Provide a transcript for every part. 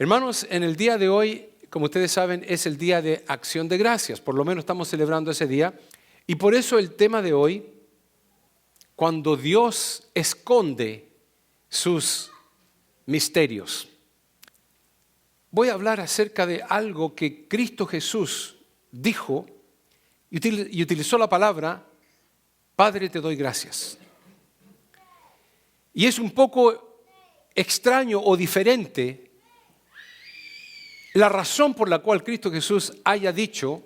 Hermanos, en el día de hoy, como ustedes saben, es el día de Acción de Gracias. Por lo menos estamos celebrando ese día. Y por eso el tema de hoy, cuando Dios esconde sus misterios. Voy a hablar acerca de algo que Cristo Jesús dijo y utilizó la palabra, Padre, te doy gracias. Y es un poco extraño o diferente la razón por la cual Cristo Jesús haya dicho,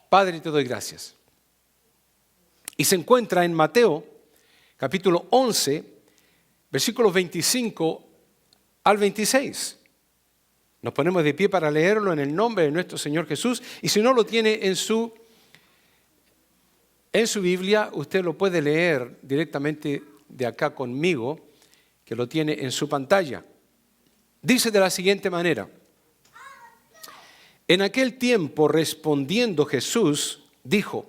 Padre, te doy gracias. Y se encuentra en Mateo, capítulo 11, versículos 25 al 26. Nos ponemos de pie para leerlo en el nombre de nuestro Señor Jesús. Y si no lo tiene en su Biblia, usted lo puede leer directamente de acá conmigo, que lo tiene en su pantalla. Dice de la siguiente manera: en aquel tiempo, respondiendo Jesús, dijo,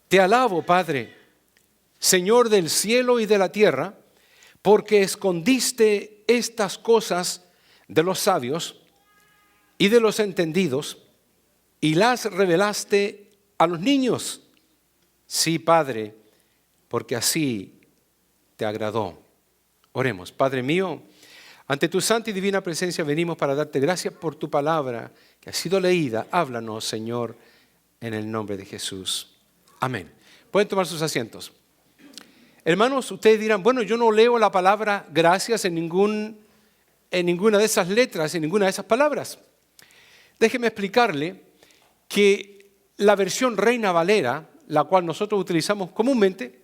te alabo, Padre, Señor del cielo y de la tierra, porque escondiste estas cosas de los sabios y de los entendidos y las revelaste a los niños. Sí, Padre, porque así te agradó. Oremos. Padre mío, ante tu santa y divina presencia venimos para darte gracias por tu palabra que ha sido leída. Háblanos, Señor, en el nombre de Jesús. Amén. Pueden tomar sus asientos. Hermanos, ustedes dirán, bueno, yo no leo la palabra gracias en ninguna de esas letras, en ninguna de esas palabras. Déjeme explicarle que la versión Reina Valera, la cual nosotros utilizamos comúnmente,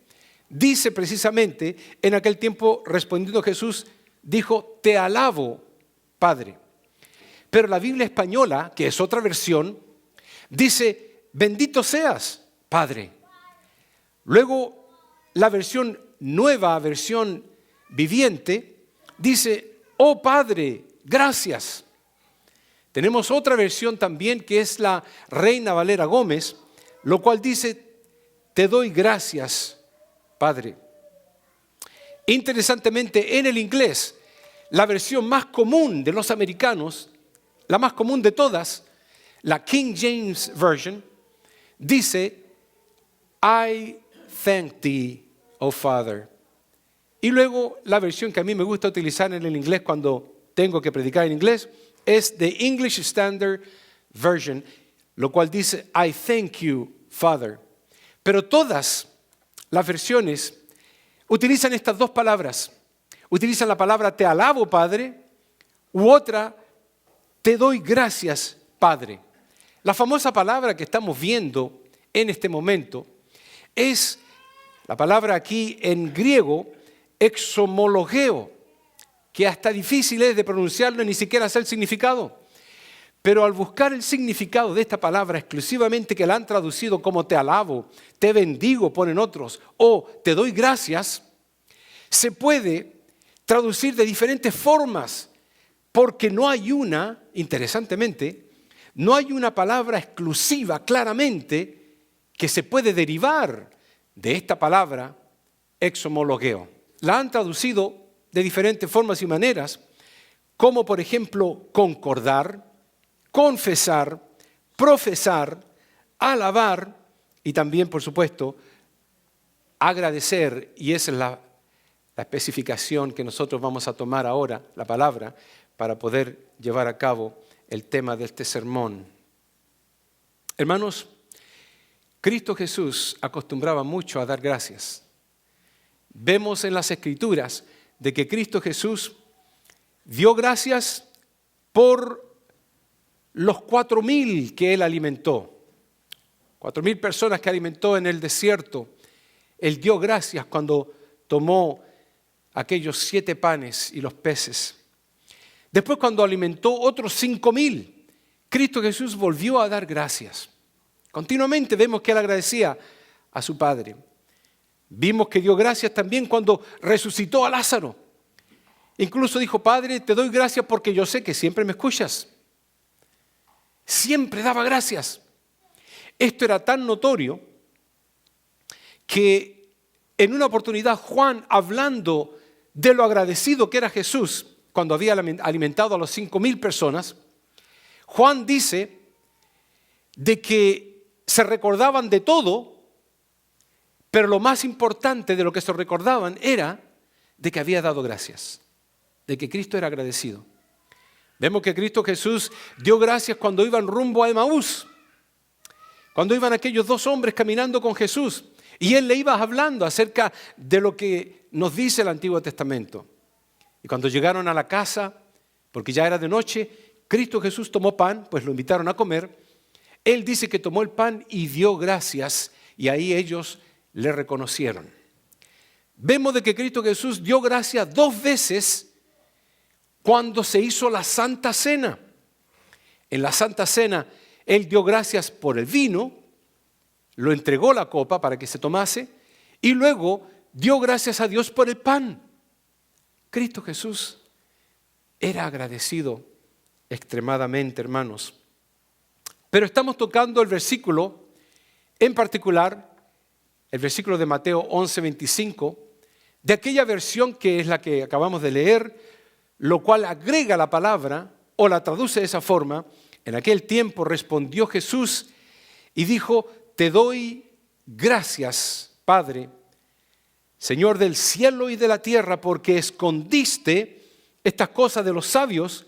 dice precisamente, en aquel tiempo respondiendo Jesús, dijo, te alabo, Padre. Pero la Biblia española, que es otra versión, dice, bendito seas, Padre. Luego, la versión nueva, versión viviente, dice, oh Padre, gracias. Tenemos otra versión también que es la Reina Valera Gómez, lo cual dice, te doy gracias, Padre. Interesantemente, en el inglés, la versión más común de los americanos, la más común de todas, la King James Version, dice, I thank thee, oh Father. Y luego la versión que a mí me gusta utilizar en el inglés cuando tengo que predicar en inglés es the English Standard Version, lo cual dice, I thank you, Father. Pero todas las versiones utilizan estas dos palabras. Utilizan la palabra te alabo, Padre, u otra, te doy gracias, Padre. La famosa palabra que estamos viendo en este momento es la palabra aquí en griego, exomologeo, que hasta difícil es de pronunciarlo y ni siquiera sé el significado. Pero al buscar el significado de esta palabra exclusivamente que la han traducido como te alabo, te bendigo, ponen otros, o te doy gracias, se puede traducir de diferentes formas, porque no hay una, interesantemente, no hay una palabra exclusiva claramente que se puede derivar de esta palabra exomologeo. La han traducido de diferentes formas y maneras, como por ejemplo concordar, confesar, profesar, alabar y también, por supuesto, agradecer. Y esa es la especificación que nosotros vamos a tomar ahora, la palabra, para poder llevar a cabo el tema de este sermón. Hermanos, Cristo Jesús acostumbraba mucho a dar gracias. Vemos en las Escrituras de que Cristo Jesús dio gracias por los 4,000 que Él alimentó. 4,000 personas que alimentó en el desierto. Él dio gracias cuando tomó aquellos 7 panes y los peces. Después, cuando alimentó otros 5,000, Cristo Jesús volvió a dar gracias. Continuamente vemos que Él agradecía a su Padre. Vimos que dio gracias también cuando resucitó a Lázaro. Incluso dijo, Padre, te doy gracias porque yo sé que siempre me escuchas. Siempre daba gracias. Esto era tan notorio que en una oportunidad Juan, hablando de lo agradecido que era Jesús, cuando había alimentado a los 5,000 personas, Juan dice de que se recordaban de todo, pero lo más importante de lo que se recordaban era de que había dado gracias, de que Cristo era agradecido. Vemos que Cristo Jesús dio gracias cuando iban rumbo a Emaús, cuando iban aquellos 2 hombres caminando con Jesús, y Él le iba hablando acerca de lo que nos dice el Antiguo Testamento. Y cuando llegaron a la casa, porque ya era de noche, Cristo Jesús tomó pan, pues lo invitaron a comer. Él dice que tomó el pan y dio gracias, y ahí ellos le reconocieron. Vemos de que Cristo Jesús dio gracias 2 veces cuando se hizo la Santa Cena. En la Santa Cena, Él dio gracias por el vino, lo entregó la copa para que se tomase, y luego dio gracias a Dios por el pan. Cristo Jesús era agradecido extremadamente, hermanos. Pero estamos tocando el versículo, en particular, el versículo de Mateo 11:25, de aquella versión que es la que acabamos de leer, lo cual agrega la palabra o la traduce de esa forma. En aquel tiempo respondió Jesús y dijo: te doy gracias, Padre, Señor del cielo y de la tierra, porque escondiste estas cosas de los sabios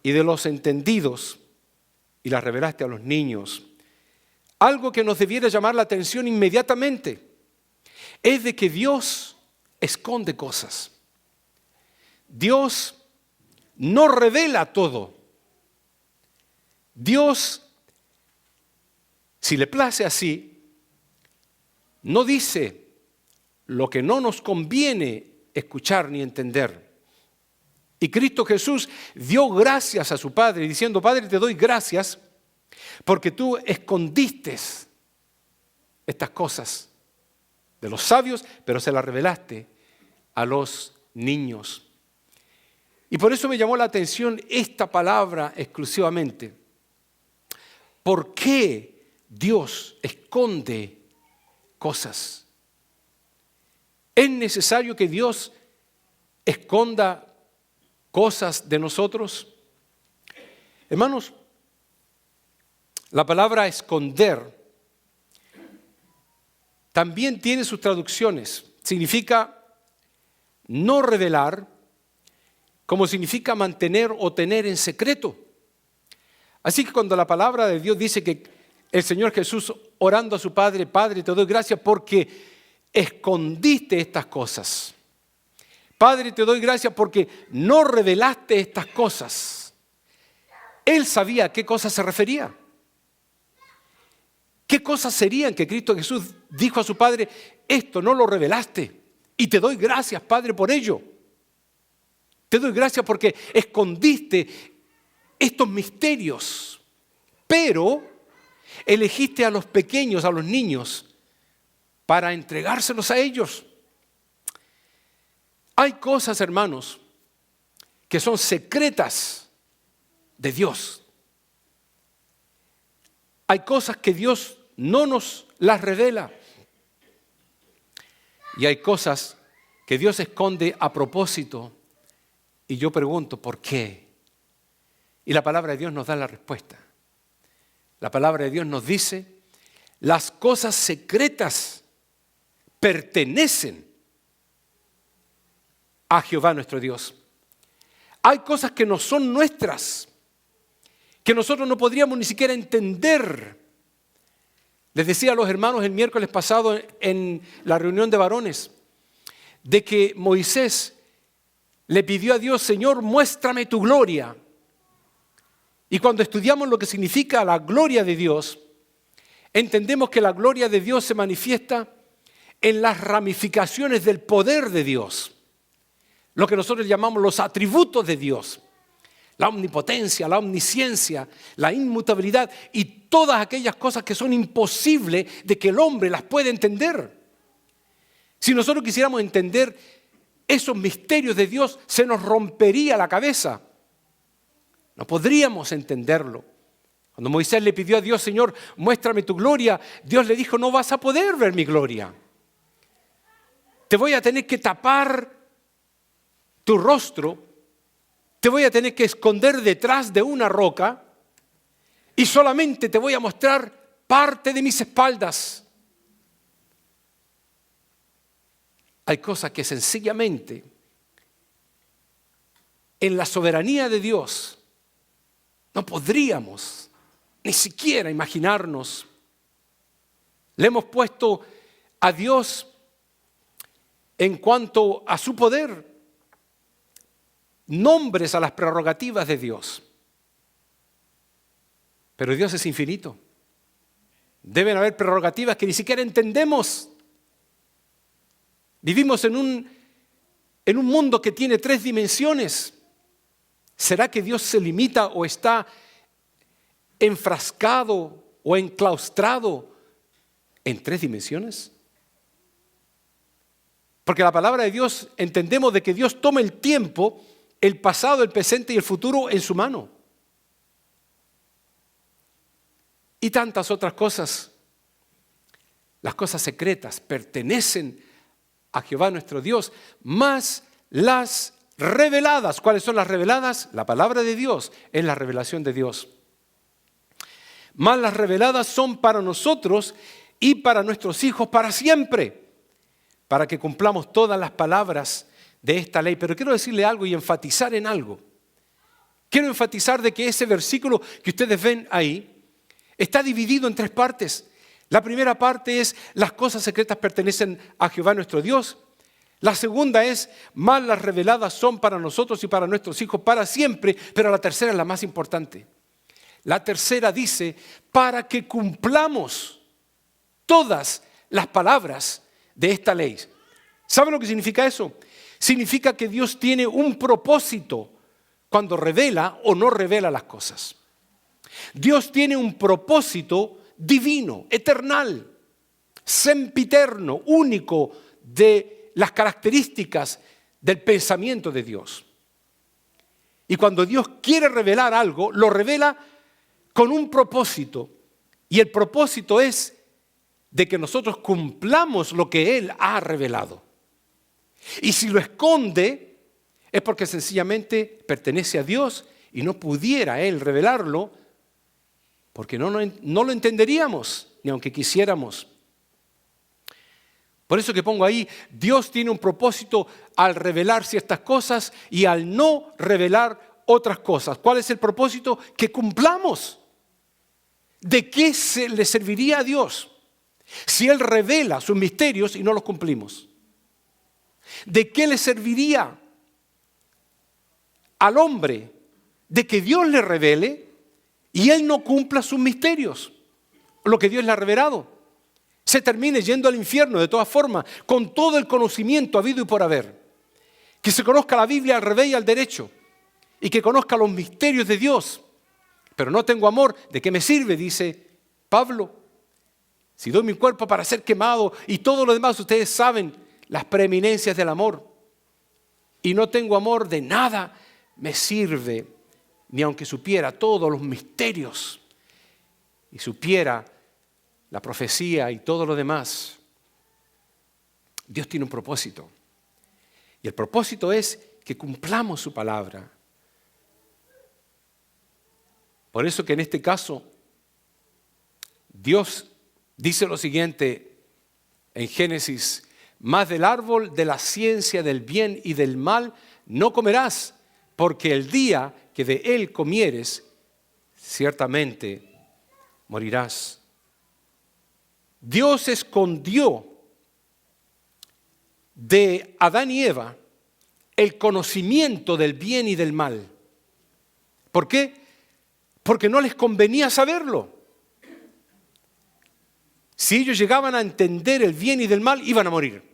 y de los entendidos y las revelaste a los niños. Algo que nos debiera llamar la atención inmediatamente es de que Dios esconde cosas. Dios no revela todo. Dios, si le place así, no dice lo que no nos conviene escuchar ni entender. Y Cristo Jesús dio gracias a su Padre diciendo: Padre, te doy gracias porque tú escondiste estas cosas de los sabios, pero se las revelaste a los niños. Y por eso me llamó la atención esta palabra exclusivamente. ¿Por qué Dios esconde cosas? ¿Es necesario que Dios esconda cosas de nosotros? Hermanos, la palabra esconder también tiene sus traducciones. Significa no revelar, como significa mantener o tener en secreto. Así que cuando la palabra de Dios dice que el Señor Jesús, orando a su Padre: Padre, te doy gracias porque escondiste estas cosas. Padre, te doy gracias porque no revelaste estas cosas. Él sabía a qué cosas se refería. ¿Qué cosas serían que Cristo Jesús dijo a su Padre: esto no lo revelaste y te doy gracias, Padre, por ello? Te doy gracias porque escondiste estos misterios, pero elegiste a los pequeños, a los niños, para entregárselos a ellos. Hay cosas, hermanos, que son secretas de Dios. Hay cosas que Dios no nos las revela. Y hay cosas que Dios esconde a propósito. Y yo pregunto, ¿por qué? Y la palabra de Dios nos da la respuesta. La palabra de Dios nos dice: las cosas secretas pertenecen a Jehová nuestro Dios. Hay cosas que no son nuestras, que nosotros no podríamos ni siquiera entender. Les decía a los hermanos el miércoles pasado en la reunión de varones, de que Moisés le pidió a Dios: Señor, muéstrame tu gloria. Y cuando estudiamos lo que significa la gloria de Dios, entendemos que la gloria de Dios se manifiesta en las ramificaciones del poder de Dios, lo que nosotros llamamos los atributos de Dios: la omnipotencia, la omnisciencia, la inmutabilidad y todas aquellas cosas que son imposibles de que el hombre las pueda entender. Si nosotros quisiéramos entender esos misterios de Dios, se nos rompería la cabeza. No podríamos entenderlo. Cuando Moisés le pidió a Dios: Señor, muéstrame tu gloria, Dios le dijo: no vas a poder ver mi gloria. Te voy a tener que tapar tu rostro te voy a tener que esconder detrás de una roca y solamente te voy a mostrar parte de mis espaldas. Hay cosas que sencillamente en la soberanía de Dios no podríamos ni siquiera imaginarnos. Le hemos puesto a Dios, en cuanto a su poder, nombres a las prerrogativas de Dios. Pero Dios es infinito. Deben haber prerrogativas que ni siquiera entendemos. Vivimos en un mundo que tiene 3 dimensiones. ¿Será que Dios se limita o está enfrascado o enclaustrado en 3 dimensiones? Porque la palabra de Dios, entendemos de que Dios toma el tiempo, el pasado, el presente y el futuro en su mano. Y tantas otras cosas. Las cosas secretas pertenecen a Jehová nuestro Dios, más las reveladas. ¿Cuáles son las reveladas? La palabra de Dios es la revelación de Dios. Más las reveladas son para nosotros y para nuestros hijos para siempre, para que cumplamos todas las palabras de esta ley. Pero quiero decirle algo y enfatizar en algo. Quiero enfatizar de que ese versículo que ustedes ven ahí está dividido en 3 partes. La primera parte es: las cosas secretas pertenecen a Jehová nuestro Dios. La segunda es: más las reveladas son para nosotros y para nuestros hijos para siempre. Pero la tercera es la más importante. La tercera dice: para que cumplamos todas las palabras de esta ley. ¿Sabe lo que significa eso? Significa que Dios tiene un propósito cuando revela o no revela las cosas. Dios tiene un propósito divino, eternal, sempiterno, único de las características del pensamiento de Dios. Y cuando Dios quiere revelar algo, lo revela con un propósito. Y el propósito es de que nosotros cumplamos lo que Él ha revelado. Y si lo esconde, es porque sencillamente pertenece a Dios y no pudiera Él revelarlo, porque no lo entenderíamos, ni aunque quisiéramos. Por eso que pongo ahí: Dios tiene un propósito al revelar ciertas cosas y al no revelar otras cosas. ¿Cuál es el propósito? Que cumplamos. ¿De qué le serviría a Dios si Él revela sus misterios y no los cumplimos? ¿De qué le serviría al hombre de que Dios le revele y Él no cumpla sus misterios, lo que Dios le ha revelado? Se termine yendo al infierno de todas formas, con todo el conocimiento habido y por haber. Que se conozca la Biblia al revés y al derecho, y que conozca los misterios de Dios. Pero no tengo amor, ¿de qué me sirve? Dice Pablo. Si doy mi cuerpo para ser quemado y todo lo demás, ustedes saben las preeminencias del amor. Y no tengo amor, de nada me sirve, ni aunque supiera todos los misterios y supiera la profecía y todo lo demás. Dios tiene un propósito. Y el propósito es que cumplamos su palabra. Por eso que en este caso, Dios dice lo siguiente en Génesis: más del árbol de la ciencia del bien y del mal no comerás, porque el día que de él comieres, ciertamente morirás. Dios escondió de Adán y Eva el conocimiento del bien y del mal. ¿Por qué? Porque no les convenía saberlo. Si ellos llegaban a entender el bien y del mal, iban a morir.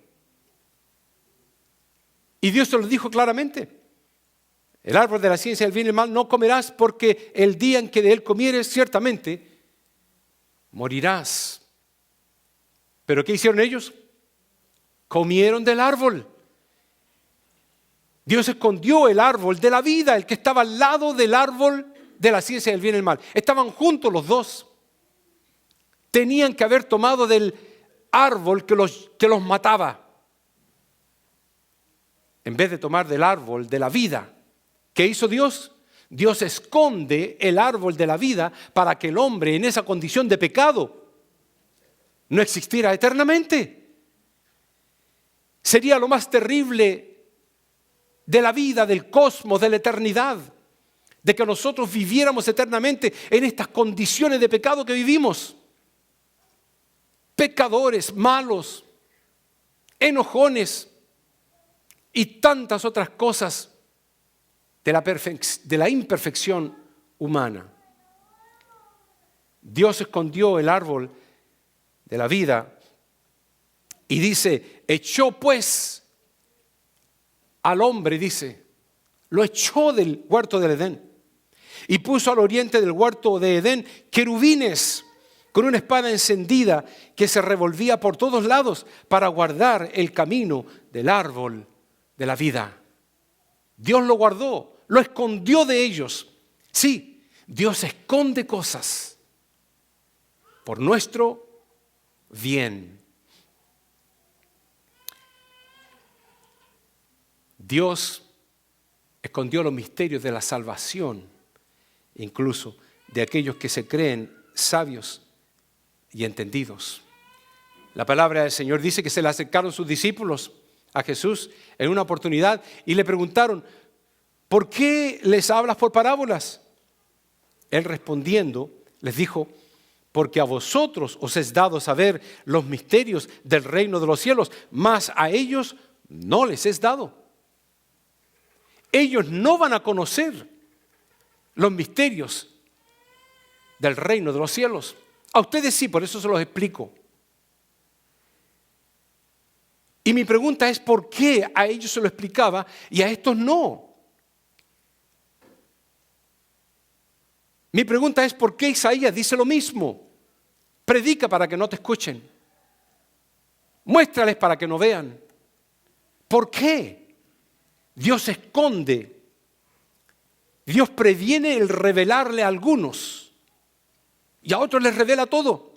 Y Dios se lo dijo claramente: el árbol de la ciencia del bien y del mal no comerás, porque el día en que de él comieres, ciertamente morirás. ¿Pero qué hicieron ellos? Comieron del árbol. Dios escondió el árbol de la vida, el que estaba al lado del árbol de la ciencia del bien y del mal. Estaban juntos los dos. Tenían que haber tomado del árbol que los mataba, en vez de tomar del árbol de la vida, ¿Qué hizo Dios? Dios esconde el árbol de la vida para que el hombre en esa condición de pecado no existiera eternamente. Sería lo más terrible de la vida, del cosmos, de la eternidad, de que nosotros viviéramos eternamente en estas condiciones de pecado que vivimos. Pecadores, malos, enojones y tantas otras cosas de la imperfección humana. Dios escondió el árbol de la vida y dice, echó pues al hombre, dice, lo echó del huerto del Edén y puso al oriente del huerto de Edén querubines con una espada encendida que se revolvía por todos lados para guardar el camino del árbol de la vida. Dios lo guardó, lo escondió de ellos. Sí, Dios esconde cosas por nuestro bien. Dios escondió los misterios de la salvación, incluso de aquellos que se creen sabios y entendidos. La palabra del Señor dice que se le acercaron sus discípulos a Jesús en una oportunidad y le preguntaron, ¿por qué les hablas por parábolas? Él respondiendo les dijo, porque a vosotros os es dado saber los misterios del reino de los cielos, mas a ellos no les es dado. Ellos no van a conocer los misterios del reino de los cielos. A ustedes sí, por eso se los explico. Y mi pregunta es, ¿por qué a ellos se lo explicaba y a estos no? Mi pregunta es, ¿por qué Isaías dice lo mismo? Predica para que no te escuchen. Muéstrales para que no vean. ¿Por qué? Dios esconde. Dios previene el revelarle a algunos y a otros les revela todo.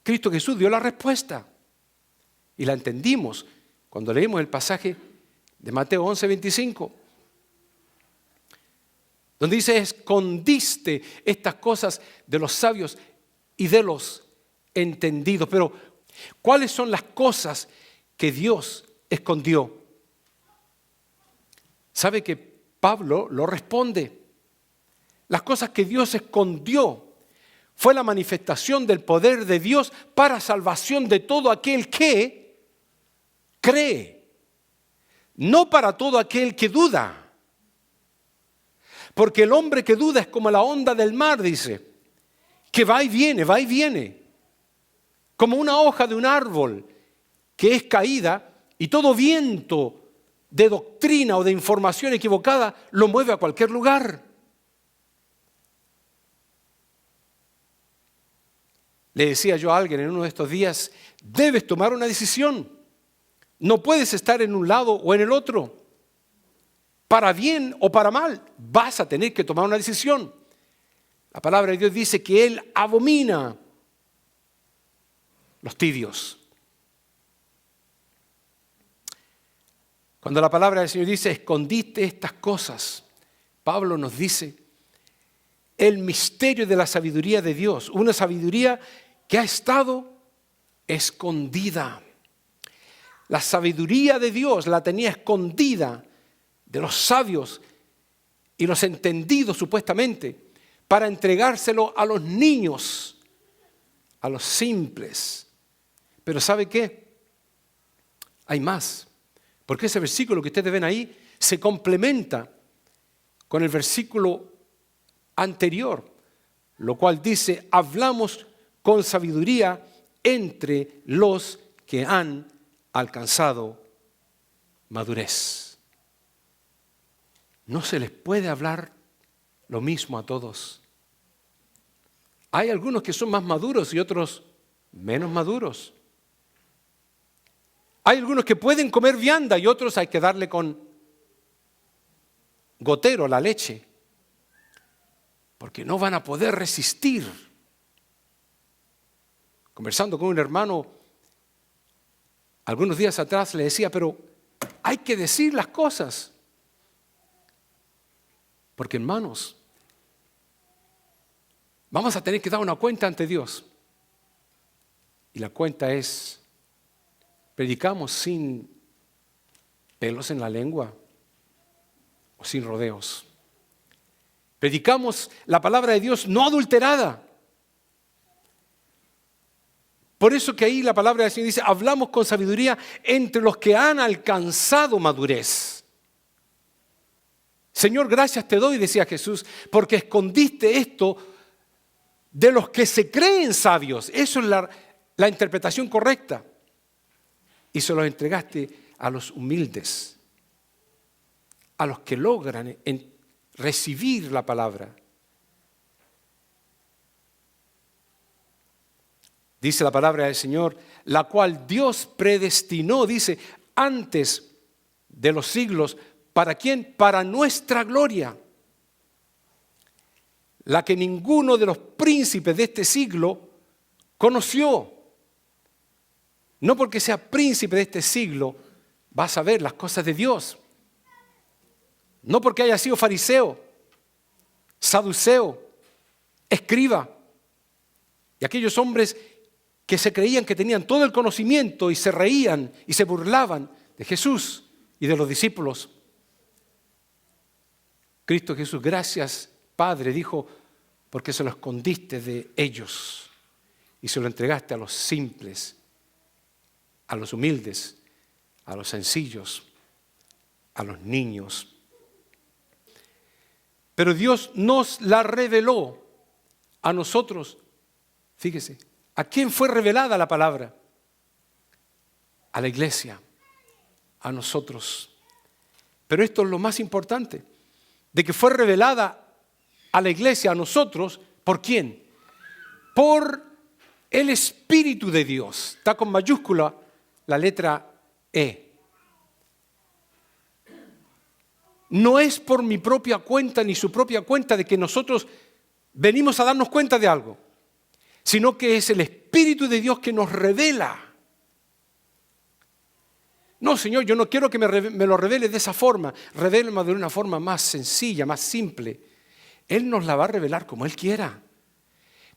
Cristo Jesús dio la respuesta y la entendimos cuando leímos el pasaje de Mateo 11:25. Donde dice, escondiste estas cosas de los sabios y de los entendidos. Pero, ¿cuáles son las cosas que Dios escondió? ¿Sabe que Pablo lo responde? Las cosas que Dios escondió fue la manifestación del poder de Dios para salvación de todo aquel que cree. No para todo aquel que duda. Porque el hombre que duda es como la onda del mar, dice, que va y viene, como una hoja de un árbol que es caída y todo viento de doctrina o de información equivocada lo mueve a cualquier lugar. Le decía yo a alguien en uno de estos días, debes tomar una decisión. No puedes estar en un lado o en el otro. Para bien o para mal, vas a tener que tomar una decisión. La palabra de Dios dice que Él abomina los tibios. Cuando la palabra del Señor dice, escondiste estas cosas, Pablo nos dice, el misterio de la sabiduría de Dios, una sabiduría que ha estado escondida. La sabiduría de Dios la tenía escondida de los sabios y los entendidos supuestamente, para entregárselo a los niños, a los simples. Pero ¿sabe qué? Hay más, porque ese versículo que ustedes ven ahí se complementa con el versículo anterior, lo cual dice, hablamos con sabiduría entre los que han alcanzado madurez. No se les puede hablar lo mismo a todos. Hay algunos que son más maduros y otros menos maduros. Hay algunos que pueden comer vianda y otros hay que darle con gotero la leche, porque no van a poder resistir. Conversando con un hermano algunos días atrás le decía, pero hay que decir las cosas. Porque hermanos, vamos a tener que dar una cuenta ante Dios. Y la cuenta es, predicamos sin pelos en la lengua o sin rodeos. Predicamos la palabra de Dios no adulterada. Por eso que ahí la palabra del Señor dice, hablamos con sabiduría entre los que han alcanzado madurez. Señor, gracias te doy, decía Jesús, porque escondiste esto de los que se creen sabios. Eso es la interpretación correcta. Y se los entregaste a los humildes, a los que logran recibir la palabra. Dice la palabra del Señor, la cual Dios predestinó, dice, antes de los siglos. ¿Para quién? Para nuestra gloria. La que ninguno de los príncipes de este siglo conoció. No porque sea príncipe de este siglo vas a ver las cosas de Dios. No porque haya sido fariseo, saduceo, escriba. Y aquellos hombres que se creían que tenían todo el conocimiento y se reían y se burlaban de Jesús y de los discípulos. Cristo Jesús, gracias Padre, dijo, porque se lo escondiste de ellos y se lo entregaste a los simples, a los humildes, a los sencillos, a los niños. Pero Dios nos la reveló a nosotros. Fíjese, ¿a quién fue revelada la palabra? A la iglesia, a nosotros. Pero esto es lo más importante, de que fue revelada a la iglesia, a nosotros, ¿por quién? Por el Espíritu de Dios. Está con mayúscula la letra E. No es por mi propia cuenta ni su propia cuenta de que nosotros venimos a darnos cuenta de algo, sino que es el Espíritu de Dios que nos revela. No, Señor, yo no quiero que me lo revele de esa forma. Revélame de una forma más sencilla, más simple. Él nos la va a revelar como Él quiera.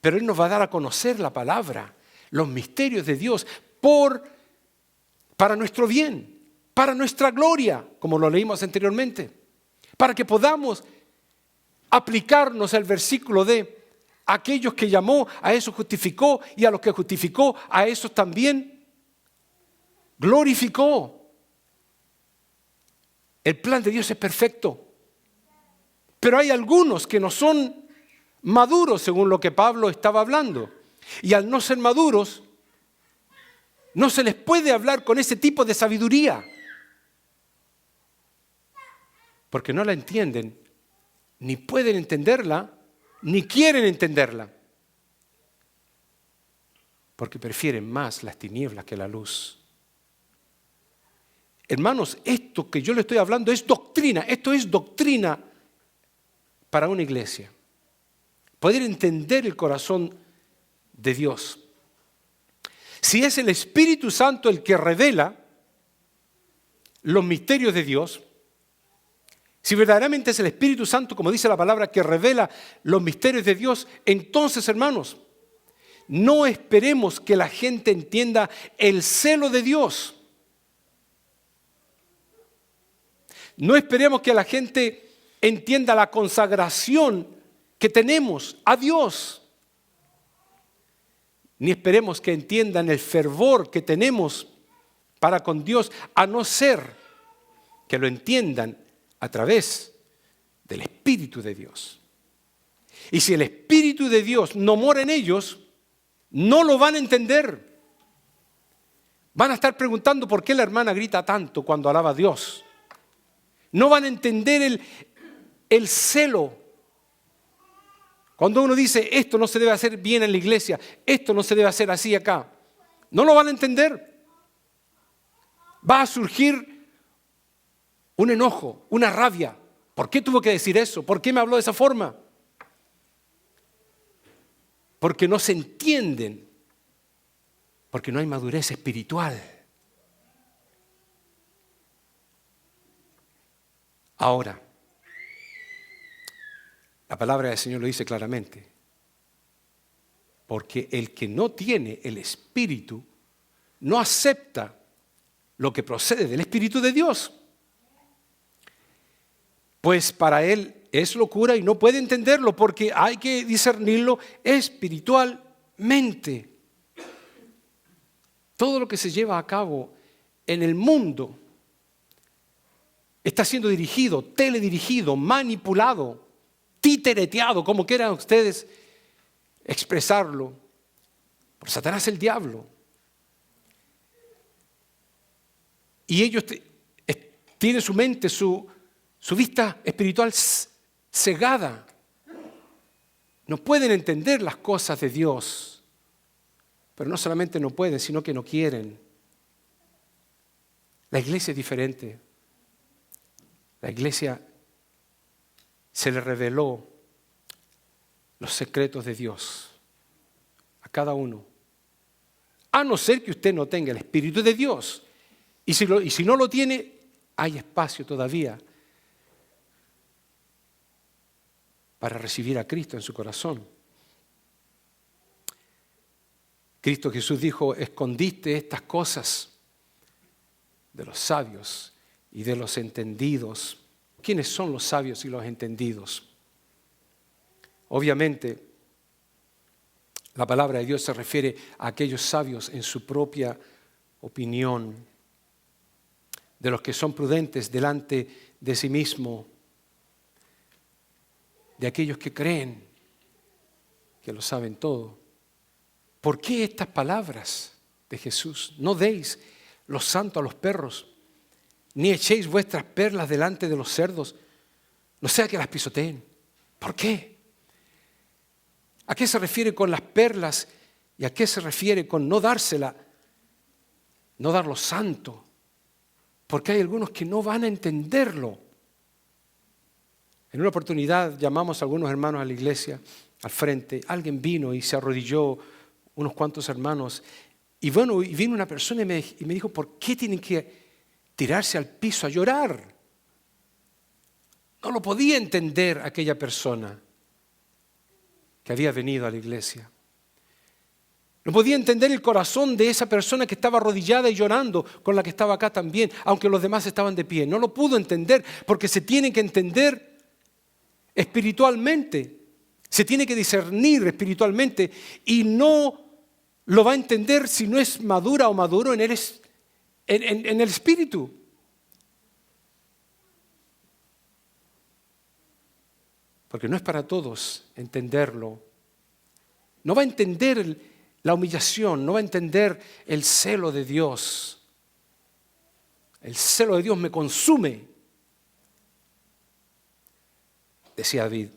Pero Él nos va a dar a conocer la palabra, los misterios de Dios, para nuestro bien, para nuestra gloria, como lo leímos anteriormente. Para que podamos aplicarnos al versículo de aquellos que llamó, a esos justificó, y a los que justificó, a esos también glorificó. El plan de Dios es perfecto. Pero hay algunos que no son maduros, según lo que Pablo estaba hablando. Y al no ser maduros, no se les puede hablar con ese tipo de sabiduría. Porque no la entienden, ni pueden entenderla, ni quieren entenderla. Porque prefieren más las tinieblas que la luz. Hermanos, esto que yo le estoy hablando es doctrina. Esto es doctrina para una iglesia. Poder entender el corazón de Dios. Si es el Espíritu Santo el que revela los misterios de Dios, si verdaderamente es el Espíritu Santo, como dice la palabra, que revela los misterios de Dios, entonces, hermanos, no esperemos que la gente entienda el celo de Dios. No esperemos que la gente entienda la consagración que tenemos a Dios. Ni esperemos que entiendan el fervor que tenemos para con Dios, a no ser que lo entiendan a través del Espíritu de Dios. Y si el Espíritu de Dios no mora en ellos, no lo van a entender. Van a estar preguntando por qué la hermana grita tanto cuando alaba a Dios. No van a entender el celo. Cuando uno dice, esto no se debe hacer bien en la iglesia, esto no se debe hacer así acá, no lo van a entender. Va a surgir un enojo, una rabia. ¿Por qué tuvo que decir eso? ¿Por qué me habló de esa forma? Porque no se entienden, porque no hay madurez espiritual. Ahora, La palabra del Señor lo dice claramente. Porque el que no tiene el Espíritu no acepta lo que procede del Espíritu de Dios. Pues para él es locura y no puede entenderlo porque hay que discernirlo espiritualmente. Todo lo que se lleva a cabo en el mundo está siendo dirigido, teledirigido, manipulado, titereteado, como quieran ustedes expresarlo, por Satanás el diablo. Y ellos tienen su mente, su vista espiritual cegada. No pueden entender las cosas de Dios. Pero no solamente no pueden, sino que no quieren. La iglesia es diferente. La iglesia se le reveló los secretos de Dios a cada uno. A no ser que usted no tenga el Espíritu de Dios. Y si no lo tiene, hay espacio todavía para recibir a Cristo en su corazón. Cristo Jesús dijo, escondiste estas cosas de los sabios y de los entendidos. ¿Quiénes son los sabios y los entendidos? Obviamente, la palabra de Dios se refiere a aquellos sabios en su propia opinión, de los que son prudentes delante de sí mismo, de aquellos que creen que lo saben todo. ¿Por qué estas palabras de Jesús? No deis lo santo a los perros, ni echéis vuestras perlas delante de los cerdos, no sea que las pisoteen. ¿Por qué? ¿A qué se refiere con las perlas y a qué se refiere con no dársela, no dar lo santo? Porque hay algunos que no van a entenderlo. En una oportunidad llamamos a algunos hermanos a la iglesia, al frente. Alguien vino y se arrodilló, unos cuantos hermanos. Y vino una persona y me dijo, ¿por qué tienen que tirarse al piso a llorar? No lo podía entender aquella persona que había venido a la iglesia. No podía entender el corazón de esa persona que estaba arrodillada y llorando, con la que estaba acá también, aunque los demás estaban de pie. No lo pudo entender porque se tiene que entender espiritualmente. Se tiene que discernir espiritualmente y no lo va a entender si no es madura o maduro en el espíritu. Porque no es para todos entenderlo. No va a entender la humillación, no va a entender el celo de Dios. El celo de Dios me consume, decía David.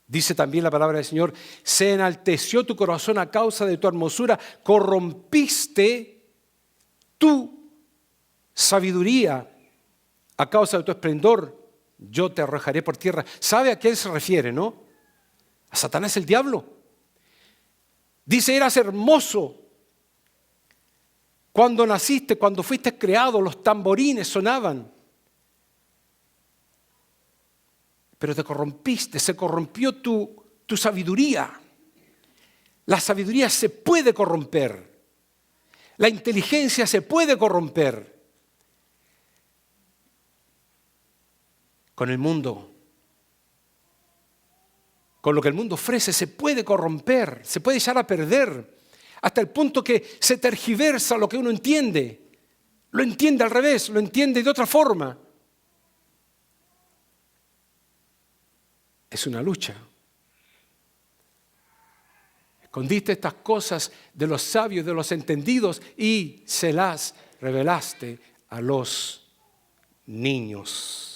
Dice también la palabra del Señor, se enalteció tu corazón a causa de tu hermosura, corrompiste tu sabiduría a causa de tu esplendor, yo te arrojaré por tierra. ¿Sabe a quién se refiere, no? A Satanás el diablo. Dice, eras hermoso cuando naciste, cuando fuiste creado, los tamborines sonaban. Pero te corrompiste, se corrompió tu sabiduría. La sabiduría se puede corromper. La inteligencia se puede corromper. Con el mundo, con lo que el mundo ofrece, se puede corromper, se puede echar a perder, hasta el punto que se tergiversa lo que uno entiende. Lo entiende al revés, lo entiende de otra forma. Es una lucha. Escondiste estas cosas de los sabios, de los entendidos, y se las revelaste a los niños.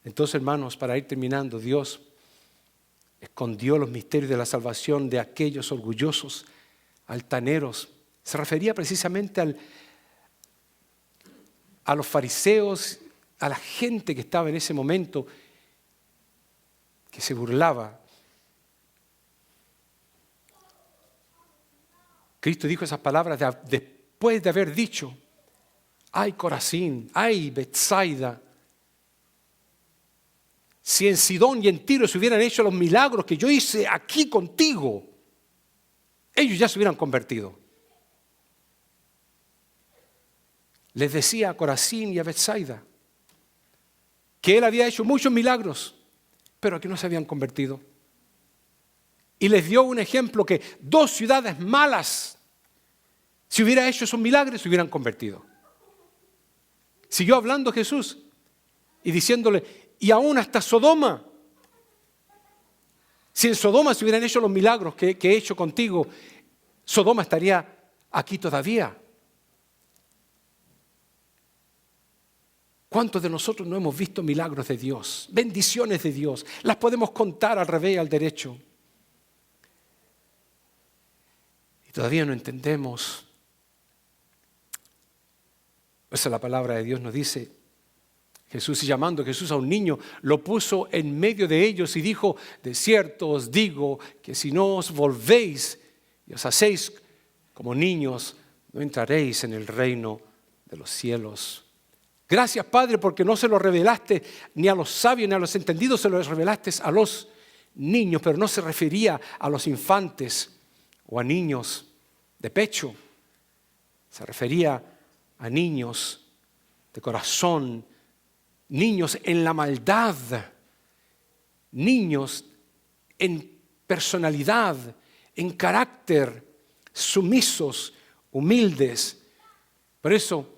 Entonces, hermanos, para ir terminando, Dios escondió los misterios de la salvación de aquellos orgullosos, altaneros. Se refería precisamente a los fariseos, a la gente que estaba en ese momento, que se burlaba. Cristo dijo esas palabras después de haber dicho, ay Corazín, ay Betsaida, si en Sidón y en Tiro se hubieran hecho los milagros que yo hice aquí contigo, ellos ya se hubieran convertido. Les decía a Corazín y a Betsaida que él había hecho muchos milagros, pero que no se habían convertido. Y les dio un ejemplo que 2 ciudades malas, si hubiera hecho esos milagros, se hubieran convertido. Siguió hablando Jesús y diciéndole, y aún hasta Sodoma. Si en Sodoma se hubieran hecho los milagros que he hecho contigo, Sodoma estaría aquí todavía. ¿Cuántos de nosotros no hemos visto milagros de Dios, bendiciones de Dios? Las podemos contar al revés y al derecho. Y todavía no entendemos. Esa es la palabra de Dios, nos dice Jesús, y llamando Jesús a un niño, lo puso en medio de ellos y dijo, de cierto os digo que si no os volvéis y os hacéis como niños, no entraréis en el reino de los cielos. Gracias, Padre, porque no se lo revelaste ni a los sabios ni a los entendidos, se lo revelaste a los niños, pero no se refería a los infantes o a niños de pecho. Se refería a niños de corazón, niños en la maldad, niños en personalidad, en carácter, sumisos, humildes. Por eso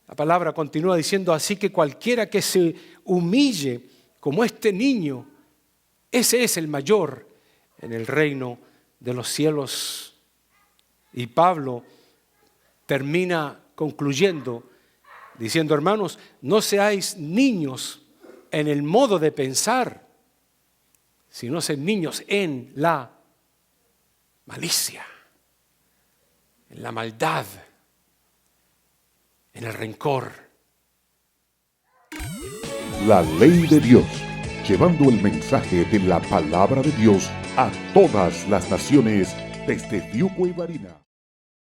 la palabra continúa diciendo, así que cualquiera que se humille como este niño, ese es el mayor en el reino de los cielos. Y Pablo termina concluyendo diciendo, hermanos, no seáis niños en el modo de pensar, sino sed niños en la malicia, en la maldad, en el rencor. La ley de Dios, llevando el mensaje de la palabra de Dios a todas las naciones desde Fiuco y Barina.